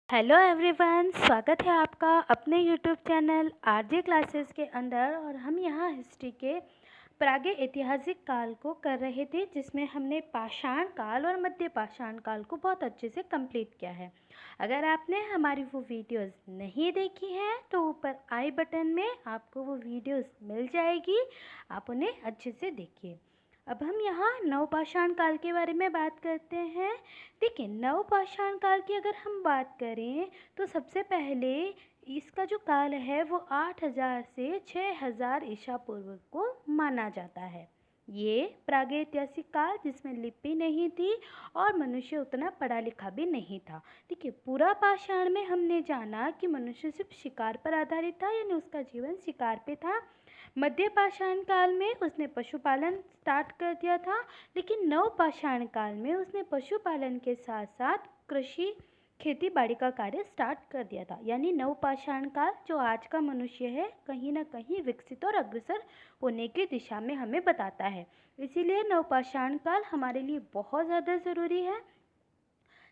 Hello everyone, स्वागत है आपका अपने यूट्यूब चैनल आरजे क्लासेस के अंदर। और हम यहाँ हिस्ट्री के प्रागे ऐतिहासिक काल को कर रहे थे, जिसमें हमने पाषाण काल और मध्य पाषाण काल को बहुत अच्छे से कंप्लीट किया है। अगर आपने हमारी वो वीडियोस नहीं देखी हैं तो ऊपर आई बटन में आपको वो वीडियोस मिल जाएगी, आप उन्हें अच्छे से देखिए। अब हम यहाँ नवपाषाण काल के बारे में बात करते हैं। देखिए, नवपाषाण काल की अगर हम बात करें तो सबसे पहले इसका जो काल है वो 8000 से 6000 ईसा पूर्व को माना जाता है। ये प्रागैतिहासिक काल जिसमें लिपि नहीं थी और मनुष्य उतना पढ़ा लिखा भी नहीं था। देखिए, पूरा पाषाण में हमने जाना कि मनुष्य सिर्फ शिकार पर आधारित था, यानी उसका जीवन शिकार पे था। मध्य पाषाण काल में उसने पशुपालन स्टार्ट कर दिया था, लेकिन नवपाषाण काल में उसने पशुपालन के साथ साथ कृषि खेती बाड़ी का कार्य स्टार्ट कर दिया था। यानी नवपाषाण काल जो आज का मनुष्य है कहीं ना कहीं विकसित और अग्रसर होने की दिशा में हमें बताता है। इसीलिए नवपाषाण काल हमारे लिए बहुत ज़्यादा ज़रूरी है।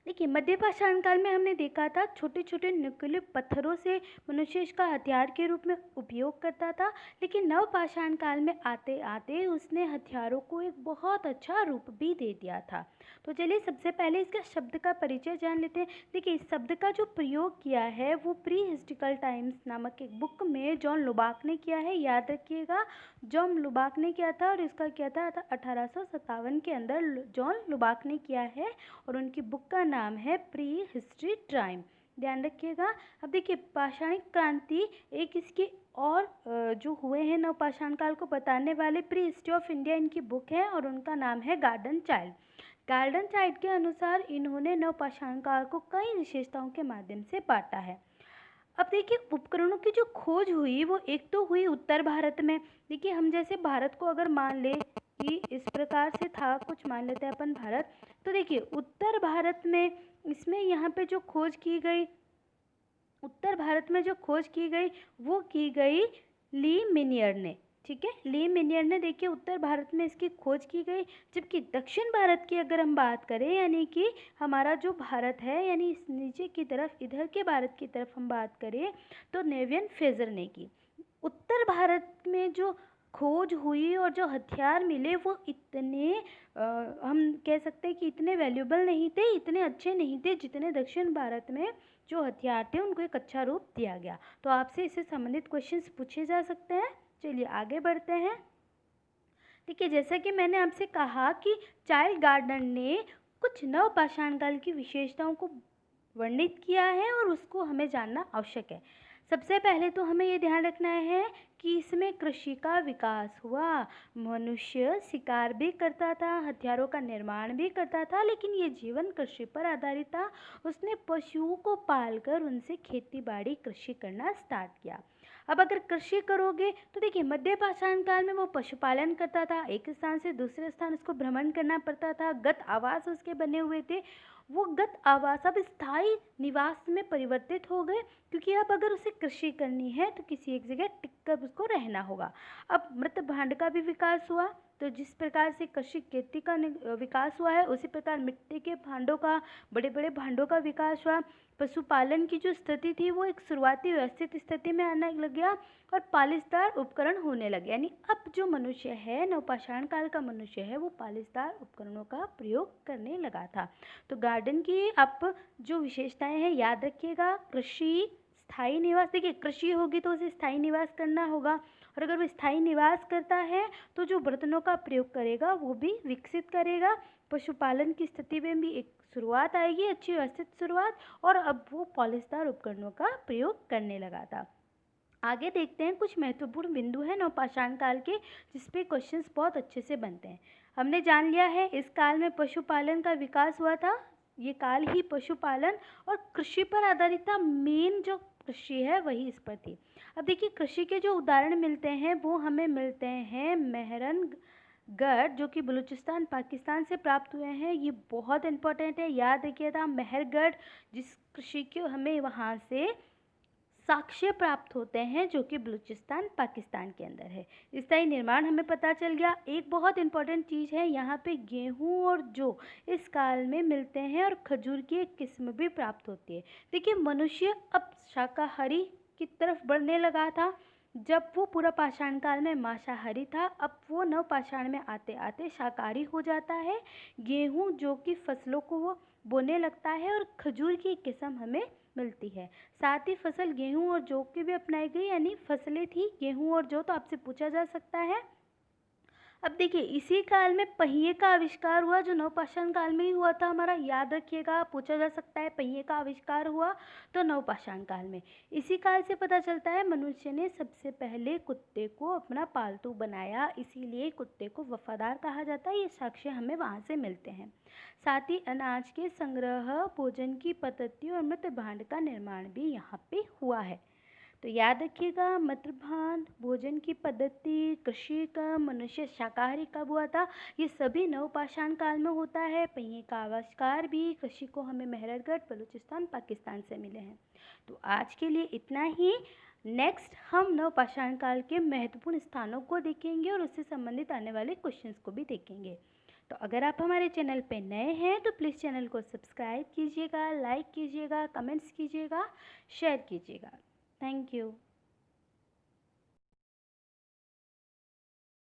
देखिए, मध्य पाषाण काल में हमने देखा था छोटे छोटे नुकीले पत्थरों से मनुष्य इसका हथियार के रूप में उपयोग करता था, लेकिन नवपाषाण काल में आते आते उसने हथियारों को एक बहुत अच्छा रूप भी दे दिया था। तो चलिए सबसे पहले इसका शब्द का परिचय जान लेते हैं। देखिए, इस शब्द का जो प्रयोग किया है वो प्री हिस्टोरिकल टाइम्स नामक एक बुक में जॉन लुबाक ने किया है। याद रखिएगा, जॉन लुबाक ने किया था और इसका किया था 1857 के अंदर जॉन लुबाक ने किया है, और उनकी बुक का नाम है प्री हिस्ट्री टाइम। ध्यान रखिएगा। अब देखिए, पाषाणिक क्रांति एक इसके और जो हुए हैं नवपाषाण काल को बताने वाले प्री हिस्ट्री ऑफ इंडिया इनकी बुक है, और उनका नाम है गार्डन चाइल्ड। गार्डन चाइल्ड के अनुसार इन्होंने नवपाषाण काल को कई विशेषताओं के माध्यम से बांटा है। अब देखिए, उपकरणों की जो खोज हुई वो एक तो हुई उत्तर भारत में। देखिए, हम जैसे भारत को अगर मान ले कि इस प्रकार से था, कुछ मान लेते हैं अपन भारत, तो देखिए उत्तर भारत में इसमें यहाँ पे जो खोज की गई, उत्तर भारत में जो खोज की गई वो की गई ली मिनियर ने। ठीक है, ली मिनियर ने देखिए उत्तर भारत में इसकी खोज की गई। जबकि दक्षिण भारत की अगर हम बात करें, यानी कि हमारा जो भारत है, यानी इस नीचे की तरफ इधर के भारत की तरफ हम बात करें तो नेवियन फेजर ने की। उत्तर भारत में जो खोज हुई और जो हथियार मिले वो इतने हम कह सकते हैं कि इतने वैल्यूएबल नहीं थे, इतने अच्छे नहीं थे जितने दक्षिण भारत में जो हथियार थे उनको एक अच्छा रूप दिया गया। तो आपसे इससे संबंधित क्वेश्चंस पूछे जा सकते हैं। चलिए आगे बढ़ते हैं। देखिए, जैसा कि मैंने आपसे कहा कि चाइल्ड गार्डन ने कुछ नवपाषाण काल की विशेषताओं को वर्णित किया है और उसको हमें जानना आवश्यक है। सबसे पहले तो हमें ये ध्यान रखना है कि इसमें कृषि का विकास हुआ। मनुष्य शिकार भी करता था, हथियारों का निर्माण भी करता था, लेकिन ये जीवन कृषि पर आधारित था। उसने पशुओं को पालकर उनसे खेती बाड़ी कृषि करना स्टार्ट किया। अब अगर कृषि करोगे तो देखिए, मध्य पाषाण काल में वो पशुपालन करता था, एक स्थान से दूसरे स्थान उसको भ्रमण करना पड़ता था, गत आवास उसके बने हुए थे। वो गत आवास अब स्थायी निवास में परिवर्तित हो गए, क्योंकि अब अगर उसे कृषि करनी है तो किसी एक जगह टिककर उसको रहना होगा। अब मृत भांड का भी विकास हुआ। तो जिस प्रकार से कृषि खेती का विकास हुआ है, उसी प्रकार मिट्टी के भांडों का, बड़े बड़े भांडों का विकास हुआ। पशुपालन की जो स्थिति थी वो एक शुरुआती व्यवस्थित स्थिति में आने लग गया और पालिशदार उपकरण होने लगे। यानी अब जो मनुष्य है, नवपाषाण काल का मनुष्य है, वो पालिशदार उपकरणों का प्रयोग करने लगा था। तो गार्डन की आप जो विशेषताएं हैं याद रखिएगा। कृषि, स्थायी निवास। देखिए, कृषि होगी तो उसे स्थायी निवास करना होगा, और अगर वो स्थायी निवास करता है तो जो बर्तनों का प्रयोग करेगा वो भी विकसित करेगा। पशुपालन की स्थिति में भी एक शुरुआत आएगी, अच्छी व्यवस्थित शुरुआत, और अब वो पॉलिशदार उपकरणों का प्रयोग करने लगा था। आगे देखते हैं, कुछ महत्वपूर्ण बिंदु हैं नवपाषाण काल के जिस पे क्वेश्चंस बहुत अच्छे से बनते हैं। हमने जान लिया है इस काल में पशुपालन का विकास हुआ था। ये काल ही पशुपालन और कृषि पर आधारित था। मेन जो कृषि है वही इस पर थी। अब देखिए, कृषि के जो उदाहरण मिलते हैं वो हमें मिलते हैं मेहरनगढ़, जो कि बलूचिस्तान पाकिस्तान से प्राप्त हुए हैं। ये बहुत इंपॉर्टेंट है, याद रखिएगा। मेहरगढ़, जिस कृषि के हमें वहाँ से साक्ष्य प्राप्त होते हैं जो कि बलूचिस्तान पाकिस्तान के अंदर है। स्थायी निर्माण हमें पता चल गया। एक बहुत इंपॉर्टेंट चीज़ है, यहाँ पे गेहूँ और जौ इस काल में मिलते हैं और खजूर की एक किस्म भी प्राप्त होती है। देखिए, मनुष्य अब शाकाहारी की तरफ बढ़ने लगा था। जब वो पूरा पाषाण काल में मांसाहारी था, अब वो नवपाषाण में आते आते शाकाहारी हो जाता है। गेहूँ जौ की फसलों को वो बोने लगता है और खजूर की एक किस्म हमें मिलती है। साथ ही फसल गेहूं और जौ की भी अपनाई गई, यानी फसलें थी गेहूं और जौ। तो आपसे पूछा जा सकता है, अब देखिए इसी काल में पहिए का आविष्कार हुआ, जो नवपाषाण काल में ही हुआ था हमारा, याद रखिएगा। पूछा जा सकता है पहिए का आविष्कार हुआ तो नवपाषाण काल में। इसी काल से पता चलता है मनुष्य ने सबसे पहले कुत्ते को अपना पालतू बनाया, इसीलिए कुत्ते को वफादार कहा जाता है। ये साक्ष्य हमें वहाँ से मिलते हैं। साथ ही अनाज के संग्रह, भोजन की पद्धति और मृत भांड का निर्माण भी यहाँ पे हुआ है। तो याद रखिएगा, मृतभांड, भोजन की पद्धति, कृषि का, मनुष्य शाकाहारी कब हुआ था, ये सभी नवपाषाण काल में होता है। पहिए का आविष्कार भी कृषि को हमें मेहरगढ़, बलूचिस्तान, पाकिस्तान से मिले हैं। तो आज के लिए इतना ही। नेक्स्ट हम नवपाषाण काल के महत्वपूर्ण स्थानों को देखेंगे और उससे संबंधित आने वाले क्वेश्चंस को भी देखेंगे। तो अगर आप हमारे चैनल पे नए हैं तो प्लीज़ चैनल को सब्सक्राइब कीजिएगा, लाइक कीजिएगा, कमेंट्स कीजिएगा, शेयर कीजिएगा। Thank you.